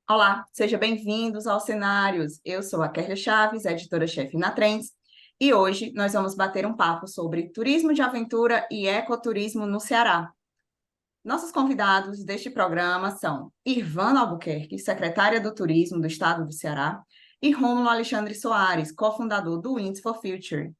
Olá, sejam bem-vindos aos Cenários. Eu sou a Kerlia Chaves, editora-chefe na Trends, e hoje nós vamos bater um papo sobre turismo de aventura e ecoturismo no Ceará. Nossos convidados deste programa são Irvana Albuquerque, secretária do Turismo do Estado do Ceará, e Rômulo Alexandre Soares, cofundador do Winds for Future.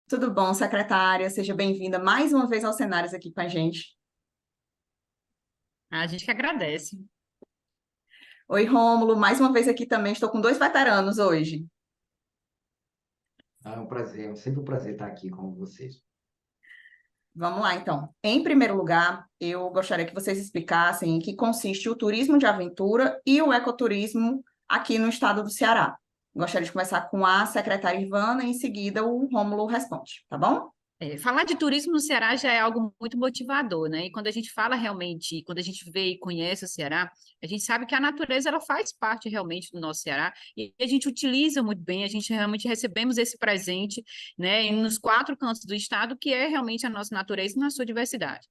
Tudo bom, secretária? Seja bem-vinda mais uma vez aos Cenários aqui com a gente. A gente que agradece. Oi, Rômulo, mais uma vez aqui também. Estou com dois veteranos hoje. É um prazer, é sempre um prazer estar aqui com vocês. Vamos lá, então. Em primeiro lugar, eu gostaria que vocês explicassem em que consiste o turismo de aventura e o ecoturismo aqui no estado do Ceará. Gostaria de começar com a secretária Ivana, e em seguida o Rômulo responde, tá bom? Falar de turismo no Ceará já é algo muito motivador, né? E quando a gente fala realmente, quando a gente vê e conhece o Ceará, a gente sabe que a natureza ela faz parte realmente do nosso Ceará e a gente utiliza muito bem, a gente realmente recebemos esse presente, né, nos quatro cantos do estado, que é realmente a nossa natureza e na sua diversidade.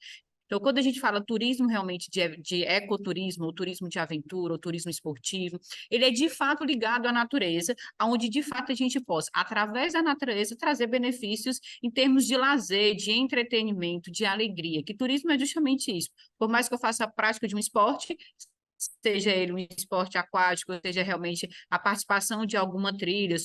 Então, quando a gente fala turismo realmente de ecoturismo, ou turismo de aventura, ou turismo esportivo, ele é de fato ligado à natureza, onde de fato a gente possa, através da natureza, trazer benefícios em termos de lazer, de entretenimento, de alegria, que turismo é justamente isso. Por mais que eu faça a prática de um esporte, seja ele um esporte aquático, seja realmente a participação de alguma trilha,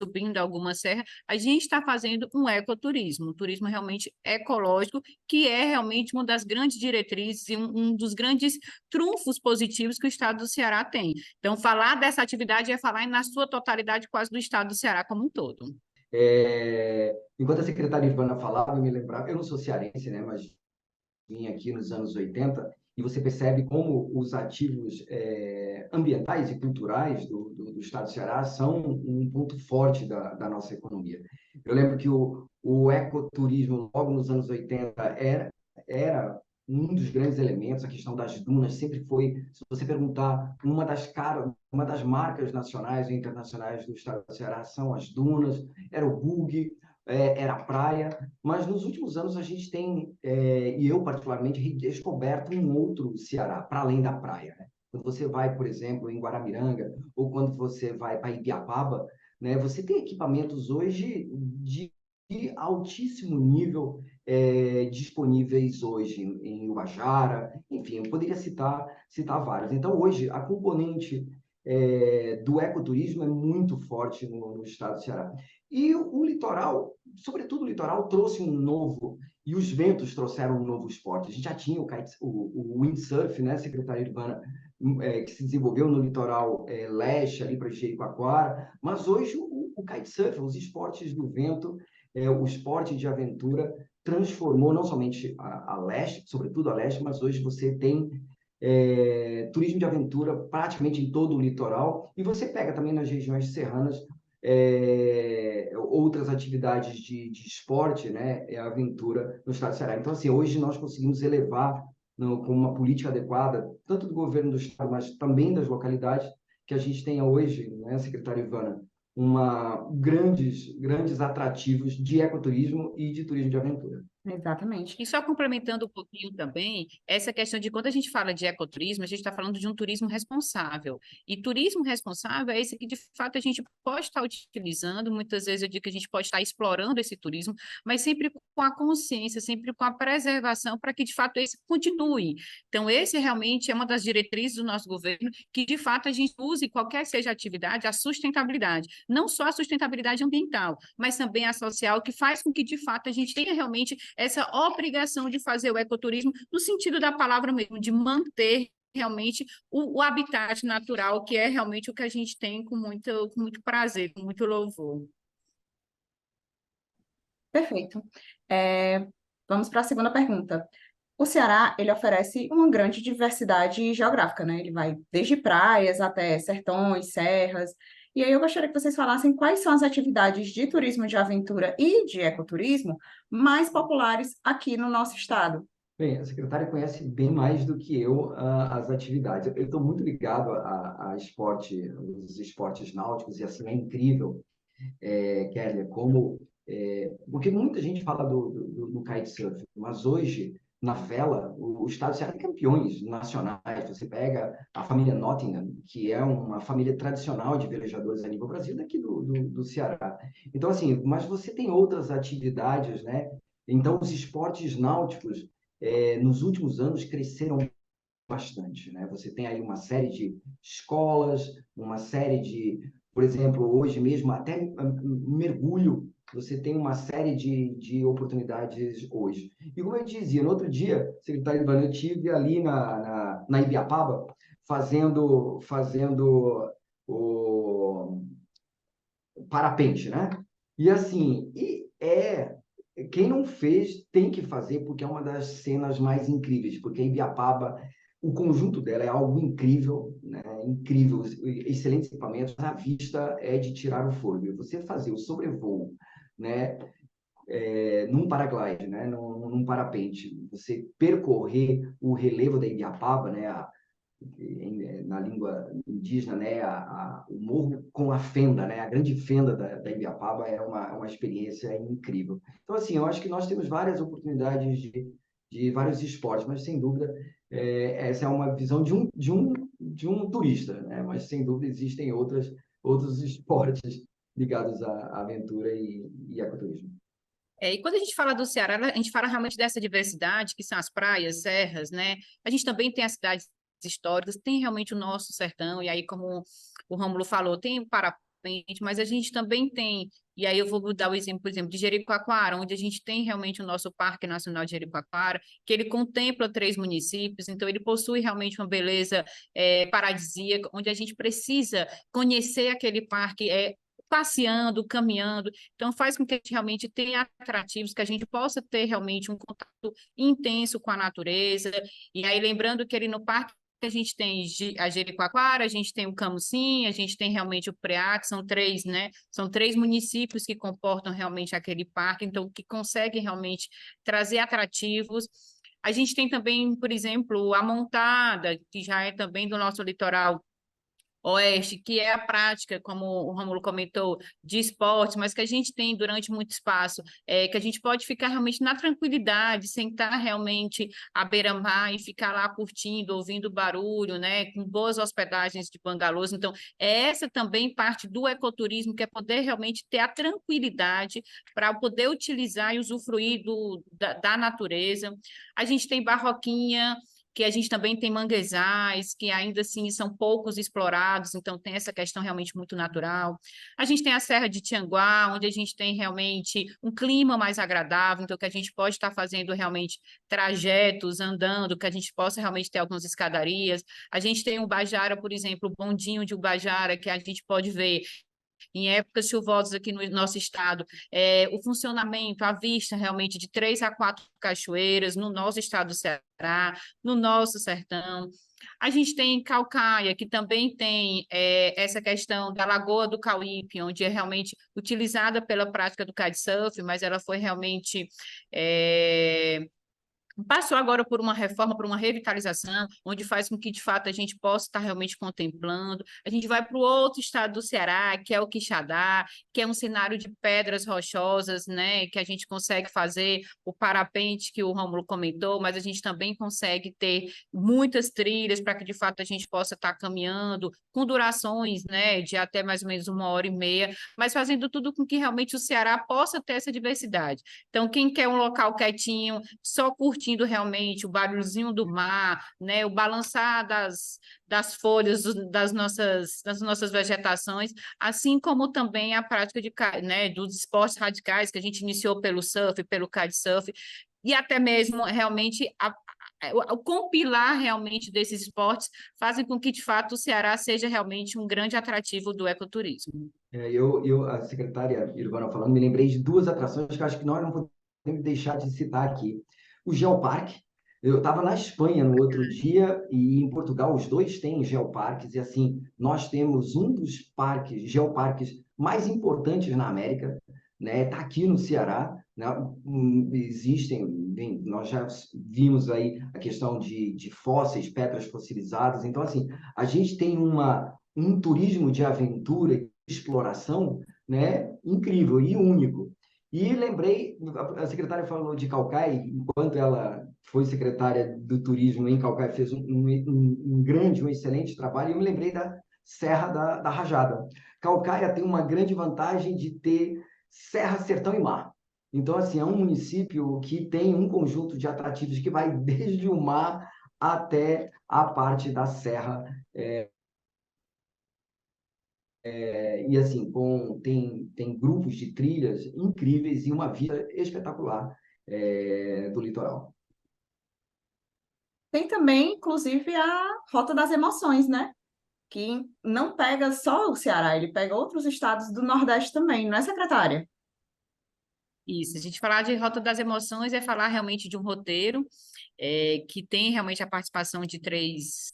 subindo alguma serra, a gente está fazendo um ecoturismo, um turismo realmente ecológico, que é realmente uma das grandes diretrizes e um dos grandes trunfos positivos que o estado do Ceará tem. Então, falar dessa atividade é falar na sua totalidade quase do estado do Ceará como um todo. Enquanto a secretária Ivana falava, eu me lembrava, eu não sou cearense, né, mas vim aqui nos anos 80, e você percebe como os ativos ambientais e culturais do estado do Ceará são um ponto forte da nossa economia. Eu lembro que o ecoturismo, logo nos anos 80, era um dos grandes elementos, a questão das dunas sempre foi, se você perguntar, uma das marcas nacionais e internacionais do estado do Ceará são as dunas, era o buggy, era a praia, mas nos últimos anos a gente tem, e eu particularmente, redescoberto um outro Ceará, para além da praia, né? Quando você vai, por exemplo, em Guaramiranga, ou quando você vai para Ibiapaba, né, você tem equipamentos hoje de altíssimo nível disponíveis hoje em Ubajara, enfim, eu poderia citar vários. Então, hoje, a componente do ecoturismo é muito forte no estado do Ceará. E o litoral, sobretudo o litoral, trouxe um novo, e os ventos trouxeram um novo esporte. A gente já tinha o windsurf, né, secretária Urbana, que se desenvolveu no litoral leste, ali para Jericoacoara, mas hoje o kitesurf, os esportes do vento, o esporte de aventura, transformou não somente a leste, sobretudo a leste, mas hoje você tem turismo de aventura praticamente em todo o litoral, e você pega também nas regiões serranas outras atividades de esporte, né, aventura no estado do Ceará. Então, assim, hoje nós conseguimos elevar com uma política adequada, tanto do governo do estado, mas também das localidades, que a gente tenha hoje, né, secretária Ivana, grandes atrativos de ecoturismo e de turismo de aventura. Exatamente. E só complementando um pouquinho também, essa questão de quando a gente fala de ecoturismo, a gente está falando de um turismo responsável. E turismo responsável é esse que, de fato, a gente pode estar utilizando, muitas vezes eu digo que a gente pode estar explorando esse turismo, mas sempre com a consciência, sempre com a preservação, para que, de fato, esse continue. Então, esse realmente é uma das diretrizes do nosso governo, que, de fato, a gente use, qualquer seja a atividade, a sustentabilidade. Não só a sustentabilidade ambiental, mas também a social, que faz com que, de fato, a gente tenha realmente essa obrigação de fazer o ecoturismo no sentido da palavra mesmo, de manter realmente o habitat natural, que é realmente o que a gente tem com muito prazer, com muito louvor. Perfeito. Vamos para a segunda pergunta. O Ceará, ele oferece uma grande diversidade geográfica, né? Ele vai desde praias até sertões, serras, E aí eu gostaria que vocês falassem quais são as atividades de turismo de aventura e de ecoturismo mais populares aqui no nosso estado. Bem, a secretária conhece bem mais do que eu as atividades. Eu estou muito ligado a esporte, os esportes náuticos, e assim, é incrível, Kélia, porque muita gente fala do kitesurf, mas hoje, na vela, o estado do Ceará tem campeões nacionais. Você pega a família Nottingham, que é uma família tradicional de velejadores a nível Brasil, daqui do Ceará. Então, assim, mas você tem outras atividades, né? Então, os esportes náuticos, nos últimos anos, cresceram bastante, né? Você tem aí uma série de escolas, uma série de, por exemplo, hoje mesmo, até mergulho, você tem uma série de oportunidades hoje. E como eu dizia, no outro dia, secretário Ivan, eu estive ali na Ibiapaba fazendo o parapente, né? E assim, quem não fez tem que fazer, porque é uma das cenas mais incríveis, porque a Ibiapaba, o conjunto dela é algo incrível, né? Incrível, excelentes equipamentos, a vista é de tirar o fôlego. E você fazer o sobrevoo, né? Num paraglide, né? Num parapente, você percorrer o relevo da Ibiapaba, né? Na língua indígena, né, o morro com a fenda, né, a grande fenda da Ibiapaba é uma experiência incrível. Então, assim, eu acho que nós temos várias oportunidades de vários esportes, mas, sem dúvida, essa é uma visão de um turista, né, mas, sem dúvida, existem outros esportes ligados à aventura e ecoturismo. E quando a gente fala do Ceará, a gente fala realmente dessa diversidade, que são as praias, serras, né? A gente também tem as cidades históricas, tem realmente o nosso sertão, e aí, como o Rômulo falou, tem o Parapente, mas a gente também tem, e aí eu vou dar o exemplo, por exemplo, de Jericoacoara, onde a gente tem realmente o nosso Parque Nacional de Jericoacoara, que ele contempla 3 municípios, então ele possui realmente uma beleza paradisíaca, onde a gente precisa conhecer aquele parque, passeando, caminhando, então faz com que a gente realmente tenha atrativos, que a gente possa ter realmente um contato intenso com a natureza, e aí lembrando que ali no parque a gente tem a Jericoacoara, a gente tem o Camusim, a gente tem realmente o Preá, que são 3, né? São 3 municípios que comportam realmente aquele parque, então que conseguem realmente trazer atrativos. A gente tem também, por exemplo, a Montada, que já é também do nosso litoral oeste, que é a prática, como o Rômulo comentou, de esporte, mas que a gente tem durante muito espaço, que a gente pode ficar realmente na tranquilidade, sentar realmente à beira-mar e ficar lá curtindo, ouvindo barulho, né, com boas hospedagens de bangalôs. Então, essa também parte do ecoturismo, que é poder realmente ter a tranquilidade para poder utilizar e usufruir da natureza. A gente tem Barroquinha, que a gente também tem manguezais, que ainda assim são poucos explorados, então tem essa questão realmente muito natural. A gente tem a Serra de Tianguá, onde a gente tem realmente um clima mais agradável, então que a gente pode estar fazendo realmente trajetos, andando, que a gente possa realmente ter algumas escadarias. A gente tem o Ubajara, por exemplo, o bondinho de Ubajara, que a gente pode ver em épocas chuvosas aqui no nosso estado, o funcionamento, a vista realmente de 3 a 4 cachoeiras no nosso estado do Ceará, no nosso sertão. A gente tem Caucaia, que também tem essa questão da Lagoa do Cauípe, onde é realmente utilizada pela prática do kitesurf, mas ela foi realmente passou agora por uma reforma, por uma revitalização, onde faz com que, de fato, a gente possa estar realmente contemplando. A gente vai para o outro estado do Ceará, que é o Quixadá, que é um cenário de pedras rochosas, né, que a gente consegue fazer o parapente que o Rômulo comentou, mas a gente também consegue ter muitas trilhas para que, de fato, a gente possa estar caminhando com durações, né, de até mais ou menos 1 hora e meia, mas fazendo tudo com que realmente o Ceará possa ter essa diversidade. Então, quem quer um local quietinho, só curtindo realmente o barulhozinho do mar, né, o balançar das folhas das nossas vegetações, assim como também a prática né, dos esportes radicais que a gente iniciou pelo surf, pelo kitesurf, e até mesmo realmente o compilar realmente desses esportes fazem com que, de fato, o Ceará seja realmente um grande atrativo do ecoturismo. A secretária Irvana falando, me lembrei de duas atrações que eu acho que nós não podemos deixar de citar aqui. O Geoparque, Eu estava na Espanha no outro dia e em Portugal os dois têm geoparques e assim nós temos um dos geoparques mais importantes na América, né? Está aqui no Ceará, né? Existem, bem, nós já vimos aí a questão de fósseis, pedras fossilizadas. Então assim a gente tem um turismo de aventura e exploração, né? Incrível e único. E lembrei, a secretária falou de Caucai, enquanto ela foi secretária do turismo em Caucai, fez um grande, um excelente trabalho, e eu me lembrei da Serra da Rajada. Caucaia tem uma grande vantagem de ter serra, sertão e mar. Então, assim, é um município que tem um conjunto de atrativos que vai desde o mar até a parte da serra. E assim, tem grupos de trilhas incríveis e uma vista espetacular do litoral. Tem também, inclusive, a Rota das Emoções, né? Que não pega só o Ceará, ele pega outros estados do Nordeste também, não é, secretária? Isso, a gente falar de Rota das Emoções é falar realmente de um roteiro que tem realmente a participação de três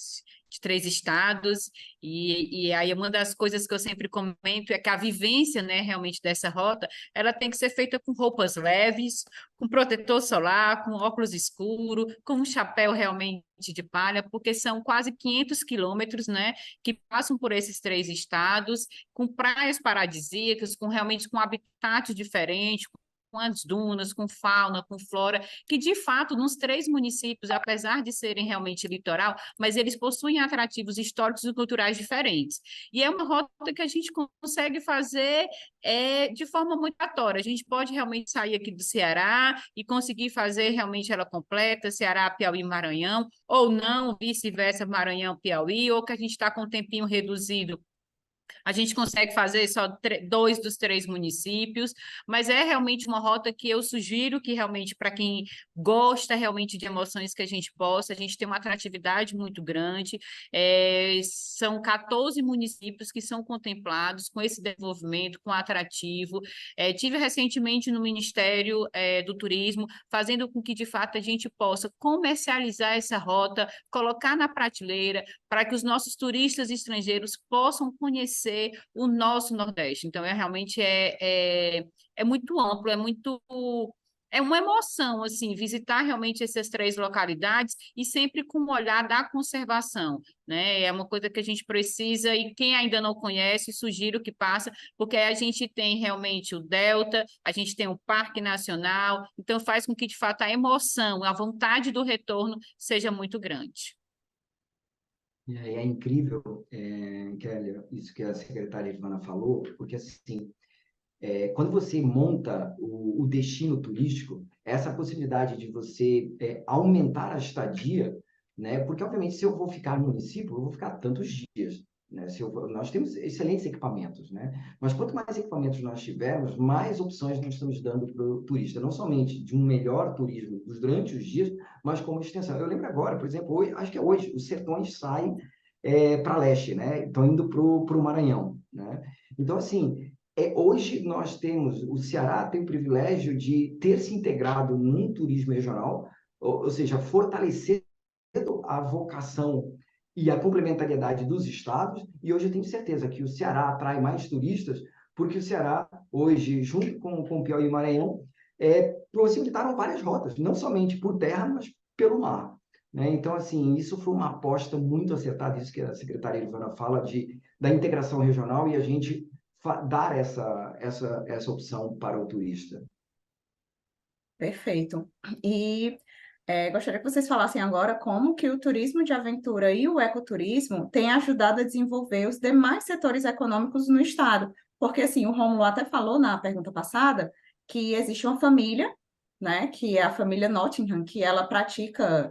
estados, e aí uma das coisas que eu sempre comento é que a vivência, né, realmente dessa rota, ela tem que ser feita com roupas leves, com protetor solar, com óculos escuros, com um chapéu realmente de palha, porque são quase 500 quilômetros, né, que passam por esses três estados, com praias paradisíacas, com realmente com habitats diferentes, com as dunas, com fauna, com flora, que de fato, nos três municípios, apesar de serem realmente litoral, mas eles possuem atrativos históricos e culturais diferentes. E é uma rota que a gente consegue fazer de forma muito aleatória. A gente pode realmente sair aqui do Ceará e conseguir fazer realmente ela completa, Ceará, Piauí, Maranhão, ou não, vice-versa, Maranhão, Piauí, ou que a gente está com um tempinho reduzido, a gente consegue fazer só dois dos três municípios, mas é realmente uma rota que eu sugiro que realmente para quem gosta realmente de emoções que a gente tem uma atratividade muito grande, são 14 municípios que são contemplados com esse desenvolvimento, com atrativo. Tive recentemente no Ministério do Turismo, fazendo com que de fato a gente possa comercializar essa rota, colocar na prateleira, para que os nossos turistas estrangeiros possam conhecer o nosso Nordeste. Então, realmente é muito amplo, é uma emoção, assim, visitar realmente essas três localidades e sempre com um olhar da conservação, né? É uma coisa que a gente precisa e quem ainda não conhece, sugiro que passa, porque a gente tem realmente o Delta, a gente tem o Parque Nacional, então faz com que, de fato, a emoção, a vontade do retorno seja muito grande. E aí é incrível, Kelly, isso que a secretária Ivana falou, porque assim, quando você monta o destino turístico, essa possibilidade de você aumentar a estadia, né? Porque, obviamente, se eu vou ficar no município, eu vou ficar tantos dias, né? Nós temos excelentes equipamentos, né? Mas quanto mais equipamentos nós tivermos, mais opções nós estamos dando para o turista, não somente de um melhor turismo durante os dias, mas como extensão. Eu lembro agora, por exemplo, hoje, acho que é hoje, os sertões saem para leste, né? Estão indo para o Maranhão, né? Então, assim, hoje nós temos, o Ceará tem o privilégio de ter se integrado num turismo regional, ou seja, fortalecendo a vocação e a complementariedade dos estados, e hoje eu tenho certeza que o Ceará atrai mais turistas, porque o Ceará, hoje, junto com o Piauí e Maranhão, possibilitaram várias rotas, não somente por terra, mas pelo mar. Né? Então, assim, isso foi uma aposta muito acertada, isso que a secretária Ivana fala, da integração regional, e a gente dar essa opção para o turista. Perfeito. E gostaria que vocês falassem agora como que o turismo de aventura e o ecoturismo têm ajudado a desenvolver os demais setores econômicos no estado. Porque, assim, o Rômulo até falou na pergunta passada que existe uma família, né, que é a família Nottingham, que ela pratica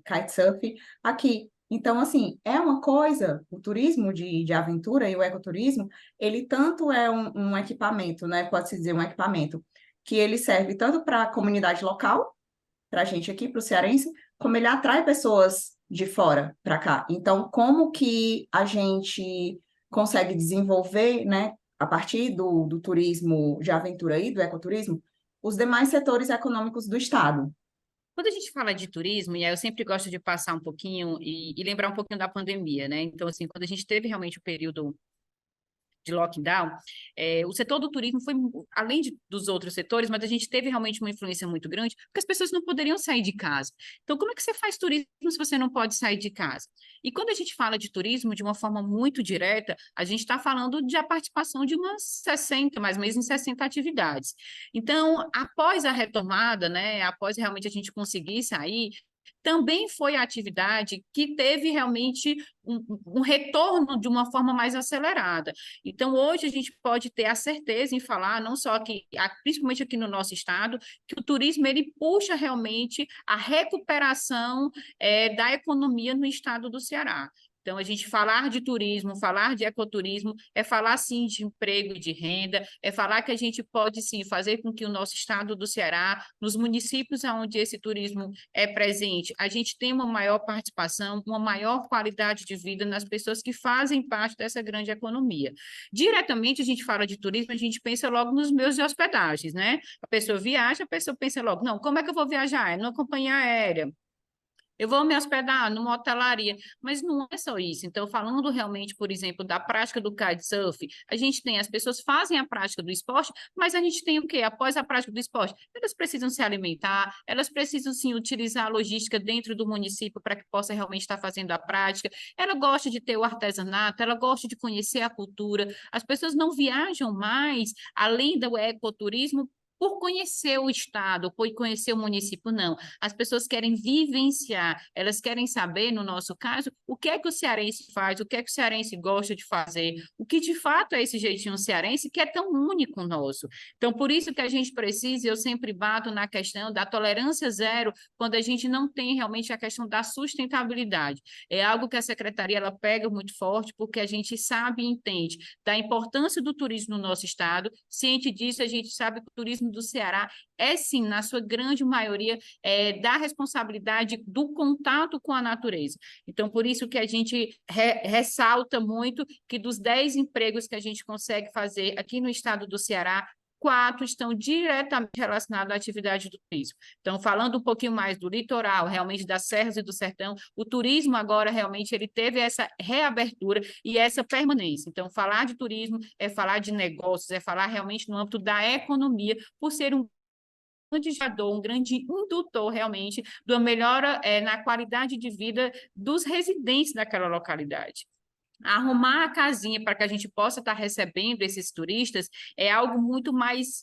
kitesurf aqui. Então, assim, é uma coisa, o turismo de aventura e o ecoturismo, ele tanto é um equipamento, né, pode-se dizer um equipamento, que ele serve tanto para a comunidade local, para a gente aqui, para o cearense, como ele atrai pessoas de fora para cá. Então, como que a gente consegue desenvolver, né, a partir do turismo de aventura e do ecoturismo, os demais setores econômicos do Estado? Quando a gente fala de turismo, e aí eu sempre gosto de passar um pouquinho e lembrar um pouquinho da pandemia, né? Então, assim, quando a gente teve realmente o período de lockdown, o setor do turismo foi, além dos outros setores, mas a gente teve realmente uma influência muito grande, porque as pessoas não poderiam sair de casa. Então, como é que você faz turismo se você não pode sair de casa? E quando a gente fala de turismo de uma forma muito direta, a gente está falando de a participação de umas 60, mais ou menos em 60 atividades. Então, após a retomada, né, após realmente a gente conseguir sair, também foi a atividade que teve realmente um retorno de uma forma mais acelerada. Então, hoje a gente pode ter a certeza em falar, não só aqui, principalmente aqui no nosso estado, que o turismo ele puxa realmente a recuperação da economia no estado do Ceará. Então, a gente falar de turismo, falar de ecoturismo, é falar, sim, de emprego e de renda, é falar que a gente pode, sim, fazer com que o nosso estado do Ceará, nos municípios onde esse turismo é presente, a gente tenha uma maior participação, uma maior qualidade de vida nas pessoas que fazem parte dessa grande economia. Diretamente, a gente fala de turismo, a gente pensa logo nos meios de hospedagens, né? A pessoa viaja, a pessoa pensa logo, não, como é que eu vou viajar? É numa companhia aérea. Eu vou me hospedar numa hotelaria, mas não é só isso. Então, falando realmente, por exemplo, da prática do kitesurf, a gente tem, as pessoas fazem a prática do esporte, mas a gente tem o quê? Após a prática do esporte, elas precisam se alimentar, elas precisam, sim, utilizar a logística dentro do município para que possa realmente estar fazendo a prática. Ela gosta de ter o artesanato, ela gosta de conhecer a cultura. As pessoas não viajam mais, além do ecoturismo, por conhecer o estado, por conhecer o município, não. As pessoas querem vivenciar, elas querem saber, no nosso caso, o que é que o cearense faz, o que é que o cearense gosta de fazer, o que de fato é esse jeitinho cearense que é tão único nosso. Então, por isso que a gente precisa, eu sempre bato na questão da tolerância zero, quando a gente não tem realmente a questão da sustentabilidade. É algo que a secretaria ela pega muito forte, porque a gente sabe e entende da importância do turismo no nosso estado. Ciente disso, a gente sabe que o turismo do Ceará é, sim, na sua grande maioria, da responsabilidade do contato com a natureza. Então, por isso que a gente ressalta muito que dos 10 empregos que a gente consegue fazer aqui no estado do Ceará, 4 estão diretamente relacionados à atividade do turismo. Então, falando um pouquinho mais do litoral, realmente das serras e do sertão, o turismo agora realmente ele teve essa reabertura e essa permanência. Então, falar de turismo é falar de negócios, é falar realmente no âmbito da economia, por ser um grande gerador, um grande indutor realmente da melhora na qualidade de vida dos residentes daquela localidade. Arrumar a casinha para que a gente possa estar recebendo esses turistas é algo muito mais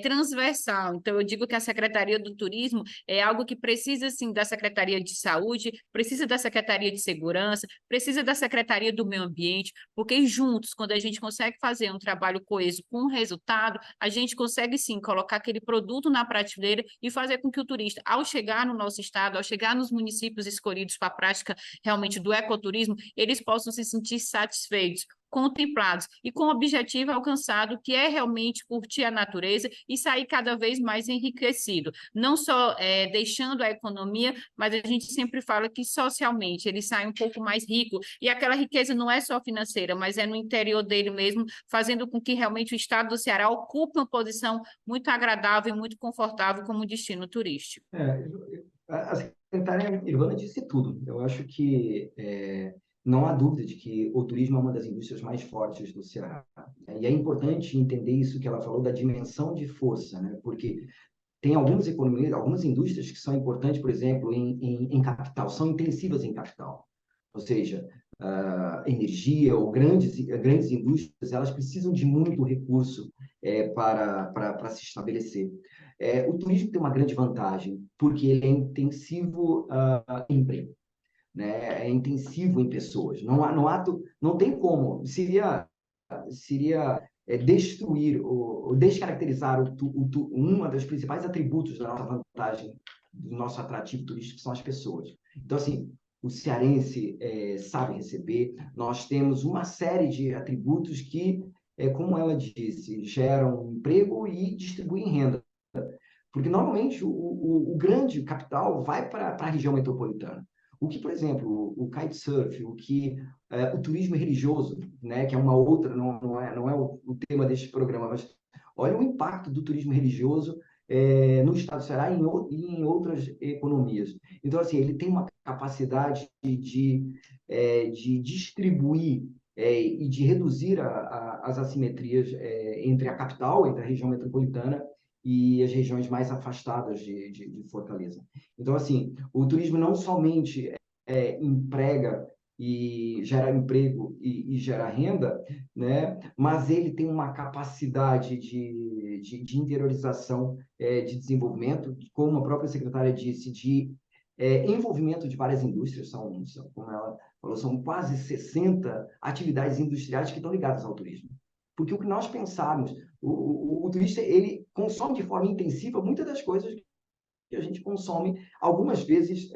transversal. Então, eu digo que a Secretaria do Turismo é algo que precisa, sim, da Secretaria de Saúde, precisa da Secretaria de Segurança, precisa da Secretaria do Meio Ambiente, porque juntos, quando a gente consegue fazer um trabalho coeso com resultado, a gente consegue, sim, colocar aquele produto na prateleira e fazer com que o turista, ao chegar no nosso estado, ao chegar nos municípios escolhidos para a prática realmente do ecoturismo, eles possam se sentir satisfeitos, contemplados e com o objetivo alcançado, que é realmente curtir a natureza e sair cada vez mais enriquecido. Não só deixando a economia, mas a gente sempre fala que socialmente ele sai um pouco mais rico, e aquela riqueza não é só financeira, mas é no interior dele mesmo, fazendo com que realmente o estado do Ceará ocupe uma posição muito agradável e muito confortável como destino turístico. A secretária Ivana disse tudo. Eu acho que não há dúvida de que o turismo é uma das indústrias mais fortes do Ceará. E é importante entender isso que ela falou da dimensão de força, né? Porque tem algumas economias, algumas indústrias que são importantes, por exemplo, em capital, são intensivas em capital. Ou seja, energia ou grandes indústrias, elas precisam de muito recurso para se estabelecer. O turismo tem uma grande vantagem, porque ele é intensivo em emprego, né? É intensivo em pessoas. Não tem como, seria destruir ou descaracterizar uma das principais atributos da nossa vantagem, do nosso atrativo turístico, que são as pessoas. Então, assim, o cearense sabe receber, nós temos uma série de atributos que, como ela disse, geram emprego e distribuem renda. Porque, normalmente, o grande capital vai para a região metropolitana. O que, por exemplo, o kitesurf, o turismo religioso, né, que é uma outra, não é o tema deste programa, mas olha o impacto do turismo religioso no estado do Ceará e em outras economias. Então, assim, ele tem uma capacidade de distribuir e de reduzir as assimetrias entre a capital, entre a região metropolitana e as regiões mais afastadas de Fortaleza. Então, assim, o turismo não somente emprega e gera emprego e gera renda, né? Mas ele tem uma capacidade de interiorização, de desenvolvimento, como a própria secretária disse, de envolvimento de várias indústrias, como ela falou, são quase 60 atividades industriais que estão ligadas ao turismo. Porque o que nós pensarmos, o turista, ele consome de forma intensiva muitas das coisas que a gente consome algumas vezes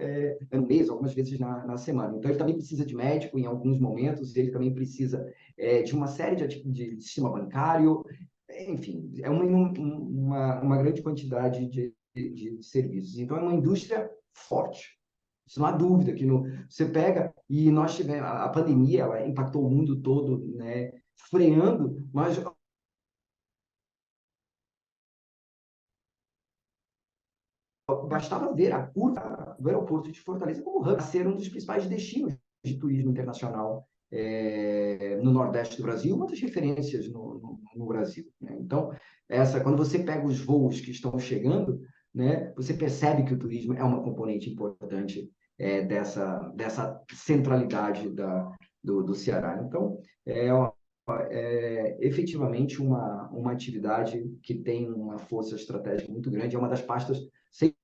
no mês, algumas vezes na semana. Então, ele também precisa de médico em alguns momentos, ele também precisa de uma série de sistema bancário, enfim, é uma grande quantidade de serviços. Então, é uma indústria forte. Isso não há dúvida que você pega e nós tivemos a pandemia, ela impactou o mundo todo, né, freando, mas bastava ver a curva do aeroporto de Fortaleza como hub, ser um dos principais destinos de turismo internacional no Nordeste do Brasil, uma das referências no Brasil. Né? Então, quando você pega os voos que estão chegando, né, você percebe que o turismo é uma componente importante dessa centralidade do Ceará. Então, efetivamente uma atividade que tem uma força estratégica muito grande, é uma das pastas, sem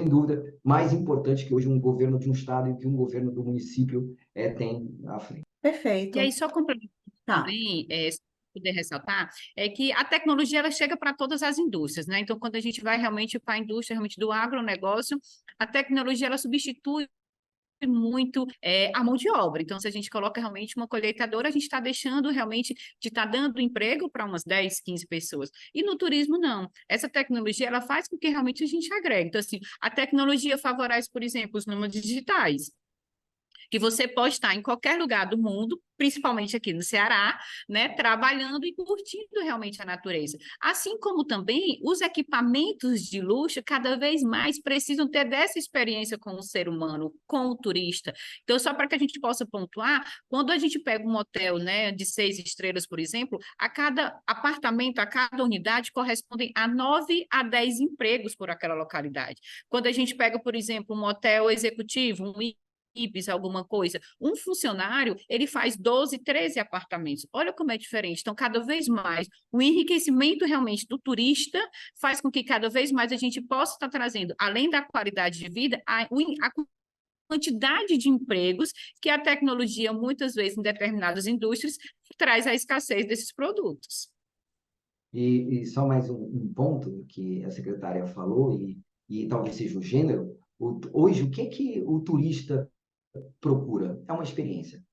dúvida, mais importantes que hoje um governo de um estado e que um governo do município tem à frente. E aí, Perfeito. só complementando Tá. também, se poder ressaltar, é que a tecnologia ela chega para todas as indústrias, né? Então, quando a gente vai realmente para a indústria realmente do agronegócio, a tecnologia ela substitui muito a mão de obra. Então, se a gente coloca realmente uma colheitadora, a gente está deixando realmente de estar dando emprego para umas 10, 15 pessoas. E no turismo, não. Essa tecnologia, ela faz com que realmente a gente agregue. Então, assim, a tecnologia favorece, por exemplo, os nômades digitais, que você pode estar em qualquer lugar do mundo, principalmente aqui no Ceará, né, trabalhando e curtindo realmente a natureza. Assim como também os equipamentos de luxo cada vez mais precisam ter dessa experiência com o ser humano, com o turista. Então, só para que a gente possa pontuar, quando a gente pega um hotel, né, de 6 estrelas, por exemplo, a cada apartamento, a cada unidade correspondem a 9 a 10 empregos por aquela localidade. Quando a gente pega, por exemplo, um hotel executivo, um Ibis, alguma coisa. Um funcionário, ele faz 12, 13 apartamentos. Olha como é diferente. Então, cada vez mais, o enriquecimento realmente do turista faz com que cada vez mais a gente possa estar trazendo, além da qualidade de vida, a quantidade de empregos que a tecnologia, muitas vezes, em determinadas indústrias, traz a escassez desses produtos. E só mais um ponto que a secretária falou, e talvez seja o gênero, hoje, o que o turista procura? É uma experiência,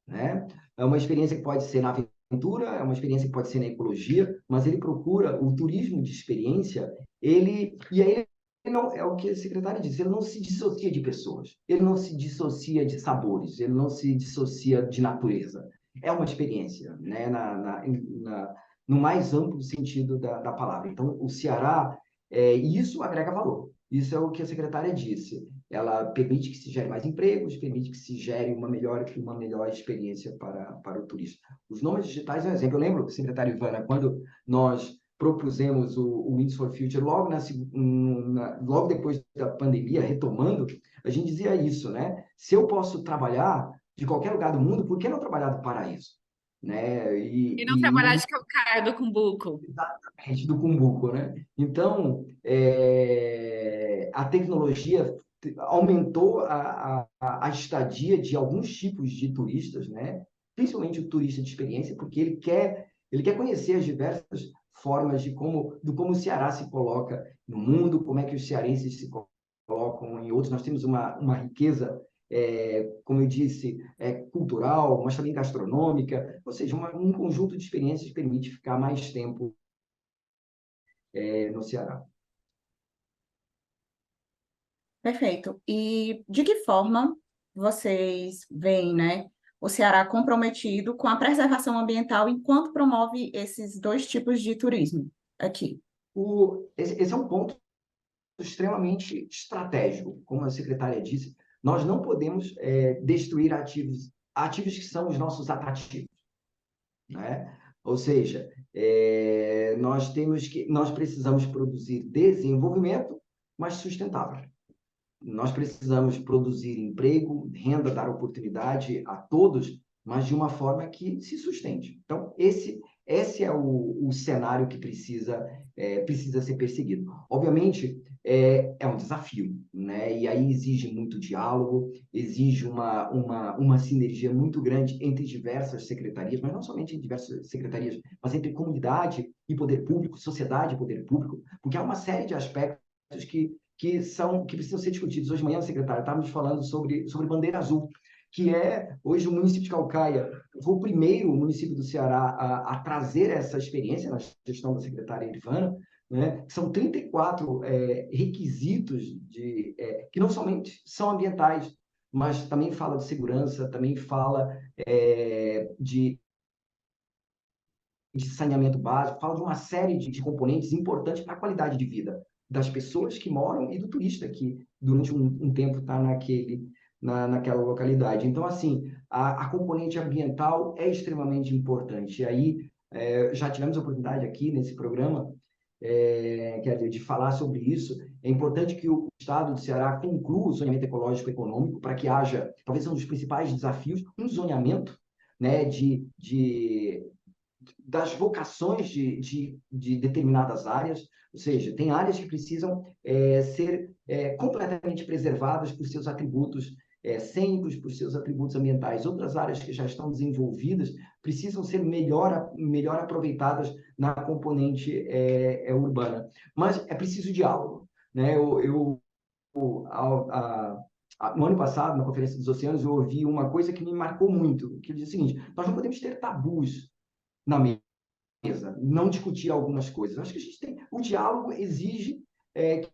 né? É uma experiência que pode ser na aventura, é uma experiência que pode ser na ecologia, mas ele procura o turismo de experiência, e aí ele não, é o que a secretária disse, ele não se dissocia de pessoas, ele não se dissocia de sabores, ele não se dissocia de natureza. É uma experiência, né? No mais amplo sentido da palavra. Então, o Ceará, e isso agrega valor. Isso é o que a secretária disse. Ela permite que se gere mais empregos, permite que se gere uma melhor experiência para o turista. Os nomes digitais é um exemplo. Eu lembro, secretária Ivana, quando nós propusemos o Wings for Future, logo depois da pandemia, retomando, a gente dizia isso, né? Se eu posso trabalhar de qualquer lugar do mundo, por que não trabalhar do paraíso? Né? E não trabalhar de calcaia do cumbuco. Exatamente, do Cumbuco, né? Então, a tecnologia aumentou a estadia de alguns tipos de turistas, né? Principalmente o turista de experiência, porque ele quer conhecer as diversas formas como o Ceará se coloca no mundo, como é que os cearenses se colocam em outros. Nós temos uma riqueza, como eu disse, cultural, mas também gastronômica, ou seja, um conjunto de experiências permite ficar mais tempo no Ceará. Perfeito. E de que forma vocês veem, né, o Ceará comprometido com a preservação ambiental enquanto promove esses dois tipos de turismo aqui? esse é um ponto extremamente estratégico, como a secretária disse. Nós não podemos destruir ativos que são os nossos atrativos, né? Ou seja, nós precisamos produzir desenvolvimento, mas sustentável. Nós precisamos produzir emprego, renda, dar oportunidade a todos, mas de uma forma que se sustente. Então, esse é o cenário que precisa ser perseguido. Obviamente, é um desafio, né? E aí exige muito diálogo, exige uma sinergia muito grande entre diversas secretarias, mas não somente entre diversas secretarias, mas entre comunidade e poder público, sociedade e poder público, porque há uma série de aspectos que precisam ser discutidos. Hoje de manhã, secretário, estávamos falando sobre bandeira azul, que hoje o município de Caucaia foi o primeiro município do Ceará a trazer essa experiência na gestão da secretária Irvana, né? São 34 requisitos que não somente são ambientais, mas também fala de segurança, também fala de saneamento básico, fala de uma série de componentes importantes para a qualidade de vida das pessoas que moram e do turista que durante um tempo está naquela localidade. Então, assim, a componente ambiental é extremamente importante. E aí, já tivemos a oportunidade aqui nesse programa, quer dizer, de falar sobre isso. É importante que o Estado do Ceará conclua o zoneamento ecológico e econômico para que haja, talvez um dos principais desafios, um zoneamento, né, das vocações de determinadas áreas, ou seja, tem áreas que precisam ser completamente preservadas por seus atributos cênicos, por seus atributos ambientais. Outras áreas que já estão desenvolvidas precisam ser melhor aproveitadas na componente urbana. Mas é preciso diálogo, né? No ano passado, na Conferência dos Oceanos, eu ouvi uma coisa que me marcou muito, que diz o seguinte: nós não podemos ter tabus na mesa, não discutir algumas coisas. Acho que a gente o diálogo exige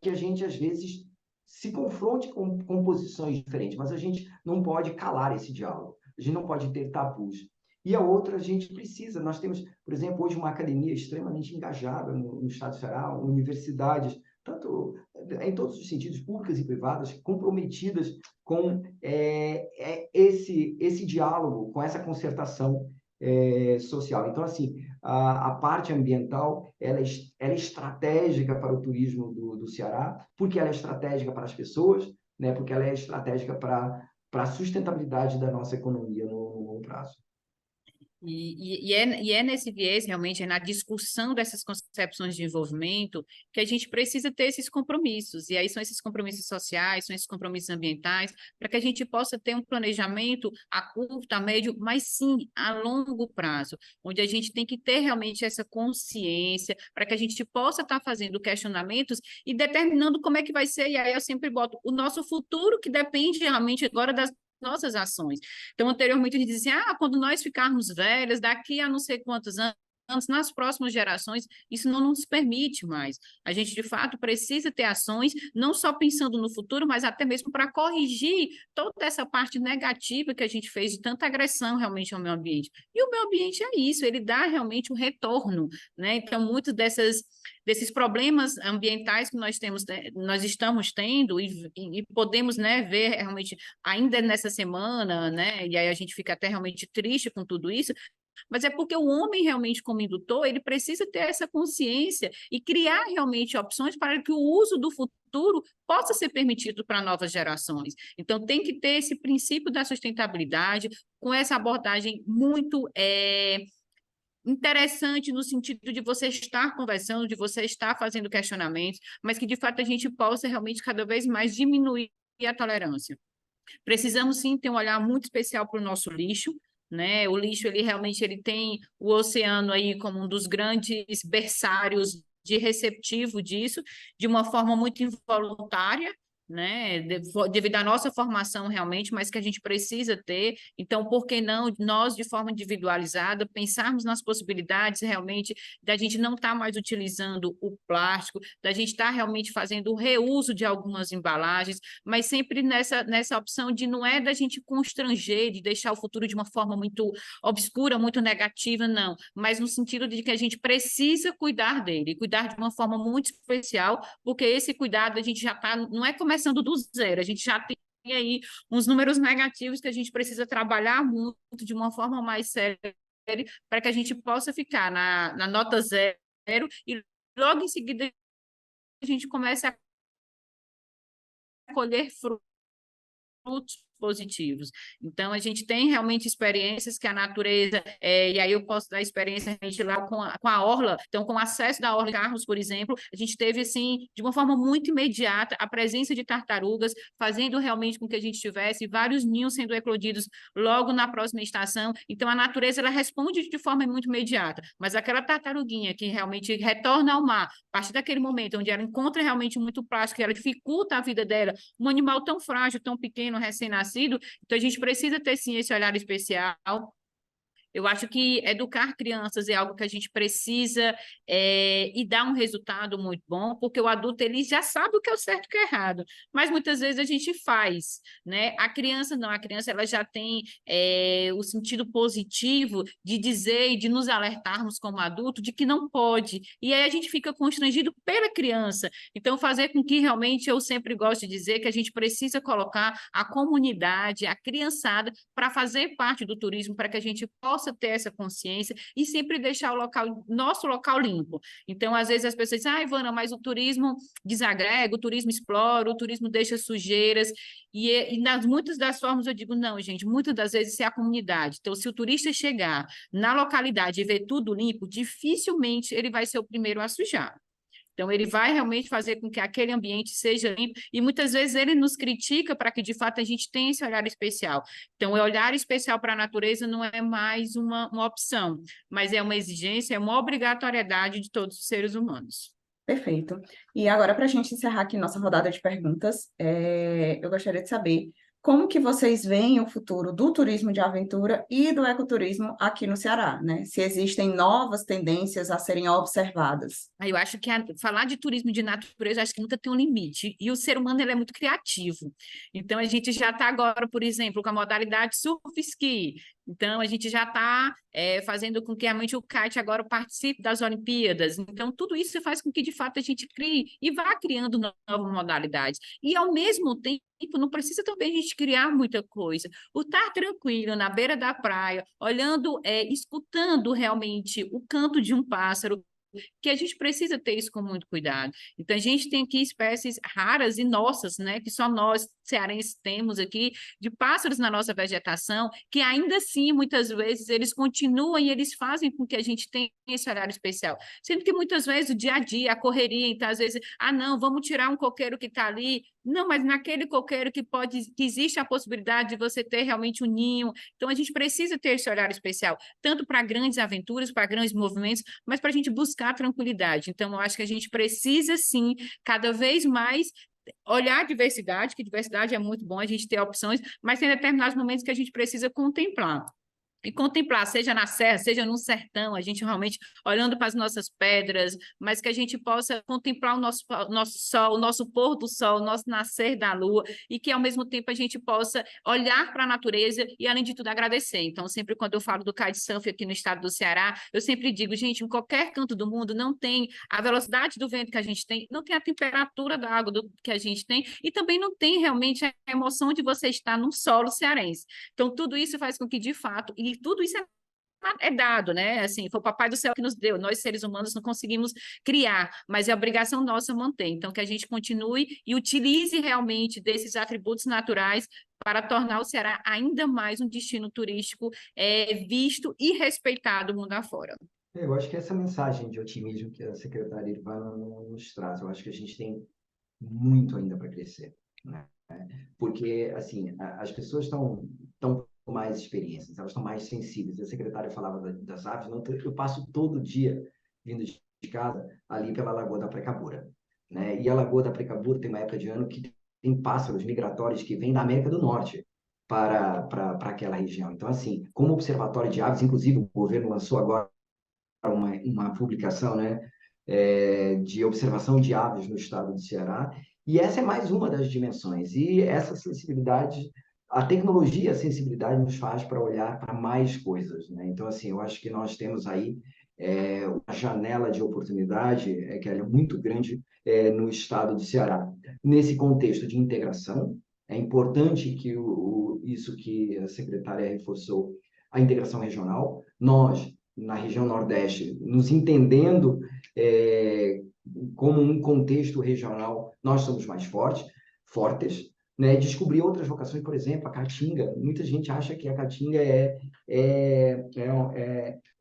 que a gente, às vezes, se confronte com posições diferentes, mas a gente não pode calar esse diálogo, a gente não pode ter tabus. E a outra, a gente precisa, nós temos, por exemplo, hoje uma academia extremamente engajada no Estado do Ceará, universidades, tanto em todos os sentidos, públicas e privadas, comprometidas com esse diálogo, com essa concertação social. Então, assim, a parte ambiental ela é estratégica para o turismo do Ceará, porque ela é estratégica para as pessoas, né? Porque ela é estratégica para a sustentabilidade da nossa economia no longo prazo. E é nesse viés, realmente, é na discussão dessas concepções de desenvolvimento que a gente precisa ter esses compromissos. E aí são esses compromissos sociais, são esses compromissos ambientais, para que a gente possa ter um planejamento a curto, a médio, mas sim a longo prazo, onde a gente tem que ter realmente essa consciência, para que a gente possa estar fazendo questionamentos e determinando como é que vai ser. E aí eu sempre boto o nosso futuro, que depende realmente agora das nossas ações. Então, anteriormente, a gente dizia, quando nós ficarmos velhas, daqui a não sei quantos anos, nas próximas gerações, isso não nos permite mais. A gente, de fato, precisa ter ações, não só pensando no futuro, mas até mesmo para corrigir toda essa parte negativa que a gente fez de tanta agressão realmente ao meio ambiente. E o meio ambiente é isso, ele dá realmente um retorno, né? Então, muitos desses problemas ambientais que nós estamos tendo e podemos, né, ver realmente ainda nessa semana, né? E aí a gente fica até realmente triste com tudo isso, mas é porque o homem realmente como indutor, ele precisa ter essa consciência e criar realmente opções para que o uso do futuro possa ser permitido para novas gerações. Então, tem que ter esse princípio da sustentabilidade com essa abordagem muito interessante no sentido de você estar conversando, de você estar fazendo questionamentos, mas que, de fato, a gente possa realmente cada vez mais diminuir a tolerância. Precisamos, sim, ter um olhar muito especial para o nosso lixo, né? O lixo, ele realmente tem o oceano aí como um dos grandes berçários de receptivo disso, de uma forma muito involuntária, né, devido à nossa formação realmente, mas que a gente precisa ter. Então, por que não nós, de forma individualizada, pensarmos nas possibilidades realmente da gente não estar mais utilizando o plástico, da gente estar realmente fazendo o reuso de algumas embalagens, mas sempre nessa opção de não é da gente constranger, de deixar o futuro de uma forma muito obscura, muito negativa, não, mas no sentido de que a gente precisa cuidar dele, cuidar de uma forma muito especial, porque esse cuidado a gente já está, não é começando do zero, a gente já tem aí uns números negativos que a gente precisa trabalhar muito de uma forma mais séria para que a gente possa ficar na nota zero e logo em seguida a gente comece a colher frutos positivos. Então, a gente tem realmente experiências que a natureza, e aí eu posso dar experiência realmente lá com a orla, então, com o acesso da orla de carros, por exemplo, a gente teve, assim, de uma forma muito imediata, a presença de tartarugas, fazendo realmente com que a gente tivesse vários ninhos sendo eclodidos logo na próxima estação. Então, a natureza, ela responde de forma muito imediata, mas aquela tartaruguinha que realmente retorna ao mar, a partir daquele momento onde ela encontra realmente muito plástico, ela dificulta a vida dela, um animal tão frágil, tão pequeno, recém-nascido, então a gente precisa ter sim esse olhar especial. Eu acho que educar crianças é algo que a gente precisa e dá um resultado muito bom, porque o adulto ele já sabe o que é o certo e o que é errado, mas muitas vezes a gente faz, né? A criança não, a criança ela já tem o sentido positivo de dizer e de nos alertarmos como adulto de que não pode, e aí a gente fica constrangido pela criança. Então, fazer com que realmente eu sempre gosto de dizer que a gente precisa colocar a comunidade, a criançada, para fazer parte do turismo, para que a gente possa ter essa consciência e sempre deixar o local, nosso local limpo. Então, às vezes as pessoas dizem, Ivana, mas o turismo desagrega, o turismo explora, o turismo deixa sujeiras, e nas muitas das formas eu digo, não, gente, muitas das vezes é a comunidade. Então, se o turista chegar na localidade e ver tudo limpo, dificilmente ele vai ser o primeiro a sujar. Então, ele vai realmente fazer com que aquele ambiente seja limpo, e muitas vezes ele nos critica para que, de fato, a gente tenha esse olhar especial. Então, o olhar especial para a natureza não é mais uma opção, mas é uma exigência, é uma obrigatoriedade de todos os seres humanos. Perfeito. E agora, para a gente encerrar aqui nossa rodada de perguntas, eu gostaria de saber como que vocês veem o futuro do turismo de aventura e do ecoturismo aqui no Ceará, né? Se existem novas tendências a serem observadas. Eu acho que falar de turismo de natureza, acho que nunca tem um limite. E o ser humano ele é muito criativo. Então, a gente já está agora, por exemplo, com a modalidade surf ski. Então, a gente já está fazendo com que realmente o kite agora participe das Olimpíadas. Então, tudo isso faz com que, de fato, a gente crie e vá criando novas modalidades. E, ao mesmo tempo, não precisa também a gente criar muita coisa. O estar tranquilo na beira da praia, olhando, escutando realmente o canto de um pássaro, que a gente precisa ter isso com muito cuidado. Então, a gente tem aqui espécies raras e nossas, né, que só nós, cearenses, temos aqui, de pássaros na nossa vegetação, que ainda assim, muitas vezes, eles continuam e eles fazem com que a gente tenha esse horário especial. Sendo que, muitas vezes, o dia a dia, a correria, então, às vezes, não, vamos tirar um coqueiro que está ali. Não, mas naquele coqueiro que existe a possibilidade de você ter realmente um ninho. Então, a gente precisa ter esse olhar especial, tanto para grandes aventuras, para grandes movimentos, mas para a gente buscar tranquilidade. Então, eu acho que a gente precisa, sim, cada vez mais olhar a diversidade, que diversidade é muito bom a gente ter opções, mas tem determinados momentos que a gente precisa contemplar. E contemplar, seja na serra, seja no sertão, a gente realmente olhando para as nossas pedras, mas que a gente possa contemplar o nosso sol, o nosso pôr do sol, o nosso nascer da lua, e que ao mesmo tempo a gente possa olhar para a natureza e, além de tudo, agradecer. Então, sempre quando eu falo do kitesurf aqui no estado do Ceará, eu sempre digo, gente, em qualquer canto do mundo não tem a velocidade do vento que a gente tem, não tem a temperatura da água que a gente tem, e também não tem realmente a emoção de você estar num solo cearense. Então, tudo isso faz com que, de fato, e tudo isso é dado, né? Assim, foi o Papai do Céu que nos deu. Nós, seres humanos, não conseguimos criar, mas é obrigação nossa manter. Então, que a gente continue e utilize realmente desses atributos naturais para tornar o Ceará ainda mais um destino turístico visto e respeitado mundo afora. Eu acho que essa mensagem de otimismo que a secretária Ivana nos traz, eu acho que a gente tem muito ainda para crescer, né? Porque, assim, as pessoas estão com mais experiências, elas estão mais sensíveis. A secretária falava das aves, não, eu passo todo dia vindo de casa ali pela Lagoa da Precabura, né? E a Lagoa da Precabura tem uma época de ano que tem pássaros migratórios que vêm da América do Norte para aquela região. Então, assim, como observatório de aves, inclusive o governo lançou agora uma publicação, né, de observação de aves no estado do Ceará, e essa é mais uma das dimensões. E essa sensibilidade, a tecnologia, a sensibilidade nos faz para olhar para mais coisas, né? Então, assim, eu acho que nós temos aí uma janela de oportunidade que é muito grande no estado do Ceará. Nesse contexto de integração, é importante que isso que a secretária reforçou, a integração regional. Nós, na região Nordeste, nos entendendo como um contexto regional, nós somos mais fortes, né? Descobrir outras vocações, por exemplo, a caatinga. Muita gente acha que a caatinga é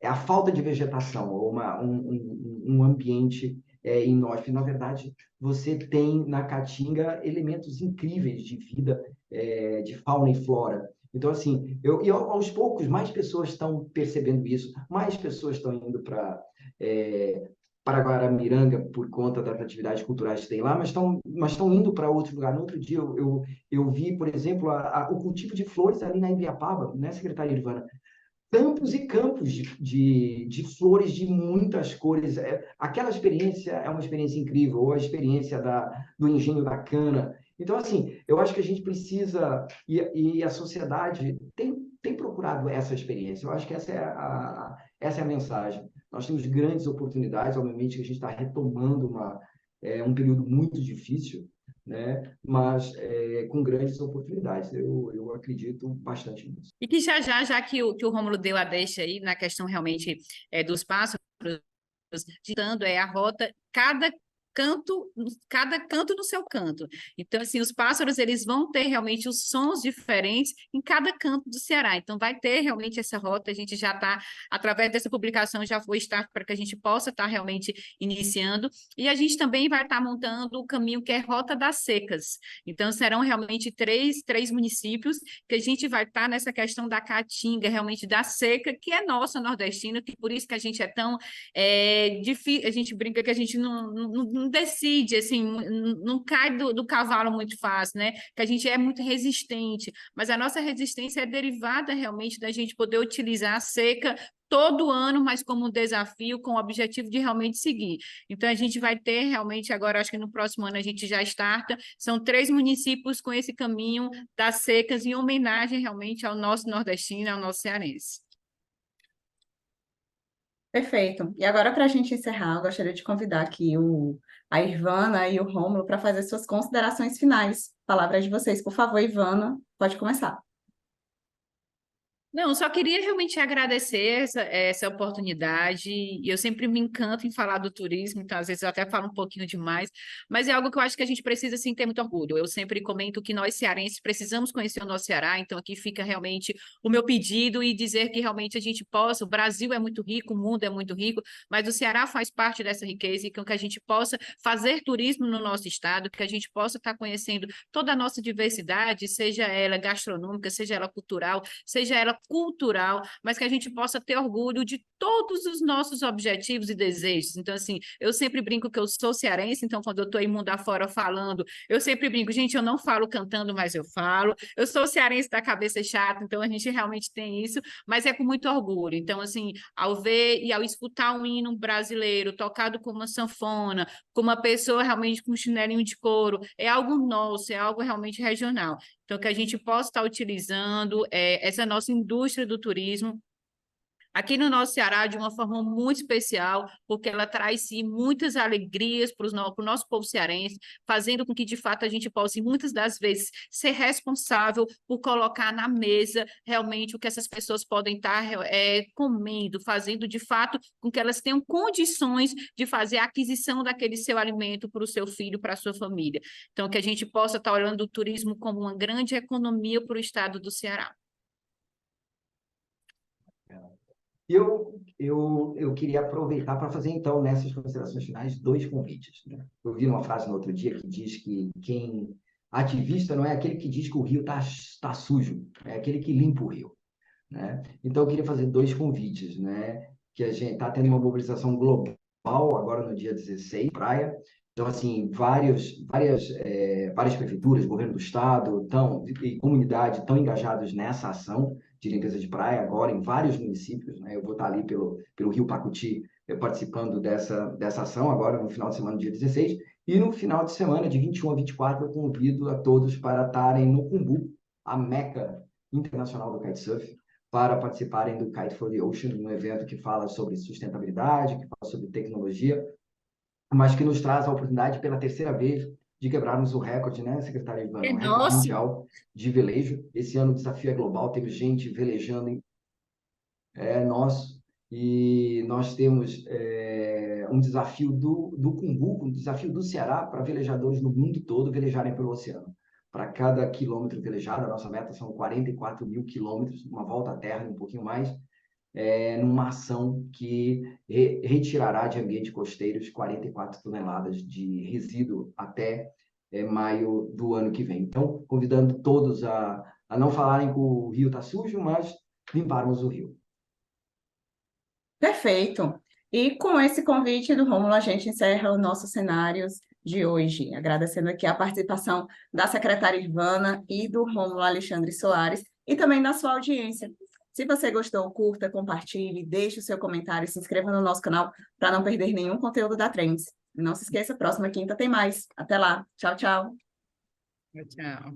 a falta de vegetação, ou um ambiente inóspito. Na verdade, você tem na caatinga elementos incríveis de vida, de fauna e flora. Então, assim, aos poucos, mais pessoas estão percebendo isso, mais pessoas estão indo para Guaramiranga por conta das atividades culturais que tem lá, mas estão indo para outro lugar. No outro dia, eu vi, por exemplo, o cultivo de flores ali na Ibiapaba, né, secretária Irvana? Campos e campos de flores de muitas cores. Aquela experiência é uma experiência incrível, ou a experiência do engenho da cana. Então, assim, eu acho que a gente precisa, e a sociedade tem procurado essa experiência. Eu acho que essa é a mensagem. Nós temos grandes oportunidades, obviamente que a gente está retomando um período muito difícil, né? Mas com grandes oportunidades. Eu acredito bastante nisso. E que já que o Rômulo deu a deixa aí na questão realmente dos pássaros, ditando a rota, cada canto no seu canto. Então, assim, os pássaros, eles vão ter realmente os sons diferentes em cada canto do Ceará. Então, vai ter realmente essa rota, a gente já está, através dessa publicação, já foi start para que a gente possa estar realmente iniciando. E a gente também vai estar montando o caminho que é Rota das Secas. Então, serão realmente três municípios que a gente vai estar nessa questão da caatinga, realmente da seca, que é nossa nordestina, que por isso que a gente é tão difícil, a gente brinca que a gente não decide, assim, não cai do cavalo muito fácil, né? Que a gente é muito resistente, mas a nossa resistência é derivada realmente da gente poder utilizar a seca todo ano, mas como um desafio, com o objetivo de realmente seguir. Então, a gente vai ter realmente, agora, acho que no próximo ano a gente já starta, são 3 municípios com esse caminho das secas, em homenagem realmente ao nosso nordestino, ao nosso cearense. Perfeito. E agora, para a gente encerrar, eu gostaria de convidar aqui a Ivana e o Rômulo para fazer suas considerações finais. Palavra de vocês, por favor, Ivana, pode começar. Não, só queria realmente agradecer essa oportunidade. E eu sempre me encanto em falar do turismo, então às vezes eu até falo um pouquinho demais, mas é algo que eu acho que a gente precisa sim ter muito orgulho. Eu sempre comento que nós cearenses precisamos conhecer o nosso Ceará, então aqui fica realmente o meu pedido e dizer que realmente a gente possa. O Brasil é muito rico, o mundo é muito rico, mas o Ceará faz parte dessa riqueza e que a gente possa fazer turismo no nosso estado, que a gente possa estar conhecendo toda a nossa diversidade, seja ela gastronômica, seja ela cultural, seja ela cultural, mas que a gente possa ter orgulho de todos os nossos objetivos e desejos. Então, assim, eu sempre brinco que eu sou cearense, então quando eu estou em mundo afora falando, eu sempre brinco, gente, eu não falo cantando, mas eu falo. Eu sou cearense da cabeça chata, então a gente realmente tem isso, mas é com muito orgulho. Então, assim, ao ver e ao escutar um hino brasileiro tocado com uma sanfona, com uma pessoa realmente com um chinelinho de couro, é algo nosso, é algo realmente regional. Então, que a gente possa estar utilizando essa nossa indústria do turismo aqui no nosso Ceará de uma forma muito especial, porque ela traz sim muitas alegrias para o nosso povo cearense, fazendo com que de fato a gente possa, muitas das vezes, ser responsável por colocar na mesa realmente o que essas pessoas podem estar comendo, fazendo de fato com que elas tenham condições de fazer a aquisição daquele seu alimento para o seu filho, para a sua família. Então, que a gente possa estar olhando o turismo como uma grande economia para o estado do Ceará. Eu queria aproveitar para fazer, então, nessas considerações finais, 2 convites, né? Eu vi uma frase no outro dia que diz que quem ativista não é aquele que diz que o rio tá sujo, é aquele que limpa o rio, né? Então, eu queria fazer 2 convites, né? Que a gente está tendo uma mobilização global agora no dia 16, praia, Então, assim, várias prefeituras, governo do estado e comunidade estão engajados nessa ação de limpeza de praia, agora em vários municípios, né? Eu vou estar ali pelo Rio Pacuti, participando dessa ação, agora no final de semana, dia 16, e no final de semana, de 21 a 24, eu convido a todos para estarem no Cumbu, a meca internacional do kitesurf, para participarem do Kite for the Ocean, um evento que fala sobre sustentabilidade, que fala sobre tecnologia, mas que nos traz a oportunidade, pela terceira vez, de quebrarmos o recorde, né, secretária Ivana? É O recorde nosso. mundial de velejo. Esse ano o desafio é global, teve gente velejando, nosso, e nós temos um desafio do Cumbuco, um desafio do Ceará para velejadores no mundo todo velejarem pelo oceano. Para cada quilômetro velejado, a nossa meta são 44 mil quilômetros, uma volta à Terra, um pouquinho mais, numa ação que retirará de ambientes costeiros 44 toneladas de resíduo até maio do ano que vem. Então, convidando todos a não falarem que o rio está sujo, mas limparmos o rio. Perfeito. E com esse convite do Rômulo, a gente encerra os nossos cenários de hoje, agradecendo aqui a participação da secretária Ivana e do Rômulo Alexandre Soares, e também da sua audiência. Se você gostou, curta, compartilhe, deixe o seu comentário, se inscreva no nosso canal para não perder nenhum conteúdo da Trends. E não se esqueça, próxima quinta tem mais. Até lá. Tchau, tchau. Tchau.